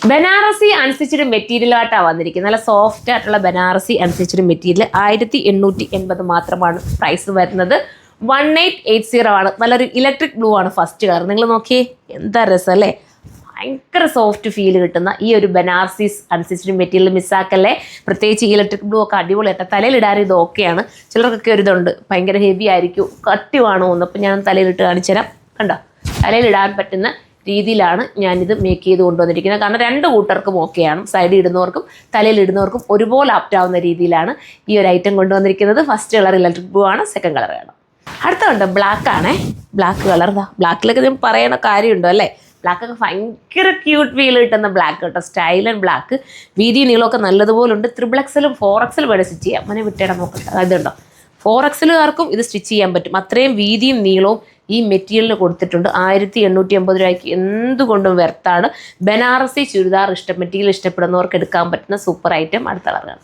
Banarasi unstitched material ആയിട്ടാണ് വന്നിരിക്കുന്നത്. നല്ല സോഫ്റ്റ് ആയിട്ടുള്ള ബനാറസി അൺസ്റ്റിച്ചഡ് മെറ്റീരിയൽ 1880 മാത്രമാണ് പ്രൈസ് വരുന്നത്. 1880 ആണ്. നല്ലൊരു ഇലക്ട്രിക് ബ്ലൂ ആണ് ഫസ്റ്റ് കളർ. നിങ്ങൾ നോക്കിയേ എന്താ രസം അല്ലേ. ഭയങ്കര സോഫ്റ്റ് ഫീൽ കിട്ടുന്ന ഈ ഒരു ബനാറസി അൺസ്റ്റിച്ചഡ് മെറ്റീരിയൽ മിസ്സാക്കല്ലേ. പ്രത്യേകിച്ച് ഇലക്ട്രിക് ബ്ലൂ ഒക്കെ അടിപൊളിയായിട്ട് തലയിലിടാൻ ഇത് ഓക്കെയാണ്. ചിലർക്കൊക്കെ ഒരു ഇതുണ്ട് ഭയങ്കര ഹെവി ആയിരിക്കും കട്ടിവാണോ എന്ന്. അപ്പം ഞാൻ തലയിലിട്ട് കാണിച്ചു തരാം. കണ്ടോ, തലയിലിടാൻ പറ്റുന്ന രീതിയിലാണ് ഞാനിത് മേക്ക് ചെയ്ത് കൊണ്ടുവന്നിരിക്കുന്നത്. കാരണം രണ്ട് കൂട്ടർക്കും ഓക്കെയാണ്. സൈഡിൽ ഇടുന്നവർക്കും തലയിൽ ഇടുന്നവർക്കും ഒരുപോലെ ആപ്റ്റാവുന്ന രീതിയിലാണ് ഈ ഒരു ഐറ്റം കൊണ്ടുവന്നിരിക്കുന്നത്. ഫസ്റ്റ് കളർ ഇലക്ട്രിക് ബ്ലൂ ആണ്, സെക്കൻഡ് കളർ ആണ്. അടുത്തുണ്ട് ബ്ലാക്ക് ആണേ. ബ്ലാക്ക് കളർ ബ്ലാക്കിലൊക്കെ ഞാൻ പറയണ കാര്യമുണ്ടോ അല്ലേ. ബ്ലാക്കൊക്കെ ഭയങ്കര ക്യൂട്ട് ഫീൽ കിട്ടുന്ന ബ്ലാക്ക് കേട്ടോ. Style and black. വീതി നീളമൊക്കെ നല്ലതുപോലെ ഉണ്ട്. 3XL 4XL വേണം സ്റ്റിച്ച് ചെയ്യാം. അങ്ങനെ വിട്ടേടാൻ നോക്കട്ടെ. അതുണ്ടോ 4XLകാർക്കും ഇത് സ്റ്റിച്ച് ചെയ്യാൻ പറ്റും. അത്രയും വീതിയും നീളവും ഈ മെറ്റീരിയലിന് കൊടുത്തിട്ടുണ്ട്. 1880 രൂപയ്ക്ക് എന്തുകൊണ്ടും വെർത്താണ്. ബനാറസി ചുരിദാർ മെറ്റീരിയൽ ഇഷ്ടപ്പെടുന്നവർക്ക് എടുക്കാൻ പറ്റുന്ന സൂപ്പർ ഐറ്റം. അടുത്ത കളറാണ്.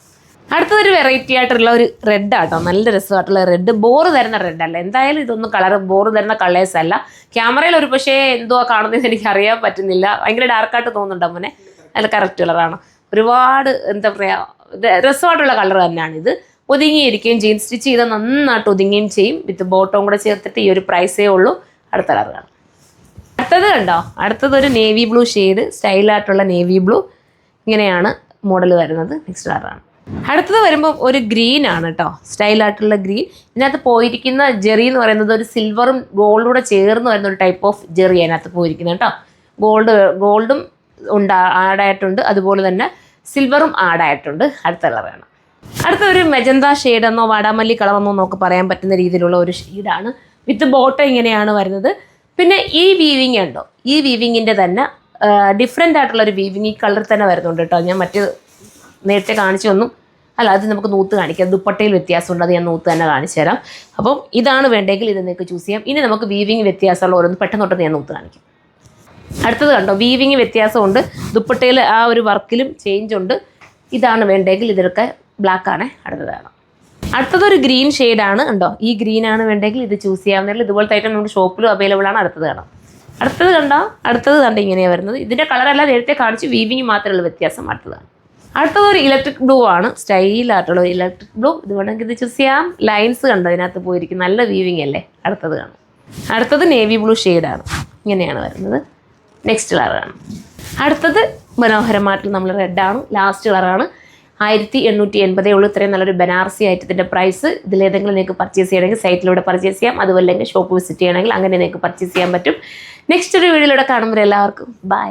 അടുത്തൊരു വെറൈറ്റി ആയിട്ടുള്ള ഒരു റെഡ് ആട്ടോ. നല്ല രസമായിട്ടുള്ള റെഡ്. ബോറ് തരുന്ന റെഡ് അല്ല. എന്തായാലും ഇതൊന്നും കളർ ബോറ് തരുന്ന കളേഴ്സ് അല്ല. ക്യാമറയിൽ ഒരു പക്ഷേ എന്തോ കാണുന്നതെന്ന് എനിക്ക് അറിയാൻ പറ്റുന്നില്ല. ഭയങ്കര ഡാർക്കായിട്ട് തോന്നുന്നുണ്ടോ മോനെ. നല്ല കറക്റ്റ് കളറാണ്. ഒരുപാട് എന്താ പറയുക രസമായിട്ടുള്ള കളർ തന്നെയാണ് ഇത്. ഒതുങ്ങിയിരിക്കുകയും ചെയ്യും. സ്റ്റിച്ച് ചെയ്താൽ നന്നായിട്ട് ഒതുങ്ങുകയും ചെയ്യും. വിത്ത് ബോട്ടവും കൂടെ ചേർത്തിട്ട് ഈ ഒരു പ്രൈസേ ഉള്ളൂ. അടുത്ത കളറാണ്. അടുത്തത് കണ്ടോ. അടുത്തതൊരു നേവി ബ്ലൂ ഷെയ്ഡ്. സ്റ്റൈലായിട്ടുള്ള നേവി ബ്ലൂ. ഇങ്ങനെയാണ് മോഡൽ വരുന്നത്. നെക്സ്റ്റ് കളറാണ്. അടുത്തത് വരുമ്പോൾ ഒരു ഗ്രീൻ ആണ് കേട്ടോ. സ്റ്റൈലായിട്ടുള്ള ഗ്രീൻ. ഇതിനകത്ത് പോയിരിക്കുന്ന ജെറി എന്ന് പറയുന്നത് ഒരു സിൽവറും ഗോൾഡും കൂടെ ചേർന്ന് വരുന്ന ഒരു ടൈപ്പ് ഓഫ് ജെറി അതിനകത്ത് പോയിരിക്കുന്നത് കേട്ടോ. ഗോൾഡും ആഡായിട്ടുണ്ട്. അതുപോലെ തന്നെ സിൽവറും ആഡായിട്ടുണ്ട്. അടുത്ത കളറാണ്. അടുത്ത ഒരു മെജന്ത ഷെയ്ഡെന്നോ വാടാമല്ലി കളറെന്നോ നമുക്ക് പറയാൻ പറ്റുന്ന രീതിയിലുള്ള ഒരു ഷെയ്ഡാണ്. വിത്ത് ബോട്ടം ഇങ്ങനെയാണ് വരുന്നത്. പിന്നെ ഈ വീവിങ് ഉണ്ടോ, ഈ വീവിങ്ങിൻ്റെ തന്നെ ഡിഫറെൻ്റ് ആയിട്ടുള്ളൊരു വീവിങ് ഈ കളർ തന്നെ വരുന്നുണ്ട് കേട്ടോ. ഞാൻ നേരത്തെ കാണിച്ചു ഒന്നും അല്ല, അത് നമുക്ക് നൂത്ത് കാണിക്കാം. ദുപ്പട്ടയിൽ വ്യത്യാസമുണ്ട്, അത് ഞാൻ നൂത്ത് തന്നെ കാണിച്ചു തരാം. അപ്പം ഇതാണ് വേണ്ടെങ്കിൽ ഇത് നിങ്ങൾക്ക് ചൂസ് ചെയ്യാം. ഇനി നമുക്ക് വീവിങ് വ്യത്യാസമുള്ള ഓരോന്ന് പെട്ടെന്ന് ഞാൻ നൂത്ത് കാണിക്കാം. അടുത്തത് കണ്ടോ, വീവിങ് വ്യത്യാസമുണ്ട്. ദുപ്പട്ടയിൽ ആ ഒരു വർക്കിലും ചേഞ്ച് ഉണ്ട്. ഇതാണ് വേണ്ടെങ്കിൽ ഇതൊക്കെ ബ്ലാക്ക് ആണ്. അടുത്തതൊരു ഗ്രീൻ ഷെയ്ഡാണ്. ഉണ്ടോ, ഈ ഗ്രീനാണ് വേണ്ടെങ്കിൽ ഇത് ചൂസ് ചെയ്യാവുന്നതിൽ. ഇതുപോലത്തെ ഐറ്റം നമുക്ക് ഷോപ്പിലും അവൈലബിൾ ആണ്. അടുത്തത് കണ്ടോ ഇങ്ങനെയാണ് വരുന്നത്. ഇതിൻ്റെ കളറെല്ലാം നേരത്തെ കാണിച്ച് വീവിങ് മാത്രമുള്ള വ്യത്യാസം. അടുത്തതൊരു ഇലക്ട്രിക് ബ്ലൂ ആണ്. സ്റ്റൈലായിട്ടുള്ള ഒരു ഇലക്ട്രിക് ബ്ലൂ. ഇത് വേണമെങ്കിൽ ഇത് ചൂസ് ചെയ്യാം. ലൈൻസ് കണ്ടോ ഇതിനകത്ത് പോയിരിക്കും. നല്ല വീവിങ് അല്ലേ. അടുത്തത് നേവി ബ്ലൂ ഷെയ്ഡാണ്. ഇങ്ങനെയാണ് വരുന്നത്. നെക്സ്റ്റ് കളറാണ്. അടുത്തത് മനോഹരമായിട്ടുള്ള നമ്മൾ റെഡാണ്. ലാസ്റ്റ് കളറാണ്. 1880 ഉള്ളൂ. ഇത്രയും നല്ലൊരു ബനാറസി ഐറ്റത്തിൻ്റെ പ്രൈസ്. ഇതിലേതെങ്കിലും നിങ്ങൾക്ക് പർച്ചേസ് ചെയ്യണമെങ്കിൽ സൈറ്റിലൂടെ പർച്ചേസ് ചെയ്യാം. അതുപോലെ അല്ലെങ്കിൽ ഷോപ്പ് വിസിറ്റ് ചെയ്യണമെങ്കിൽ അങ്ങനെ നിങ്ങൾക്ക് പർച്ചേസ് ചെയ്യാൻ പറ്റും. നെക്സ്റ്റ് ഒരു വീഡിയോയിലൂടെ കാണുമ്പോൾ എല്ലാവർക്കും ബൈ.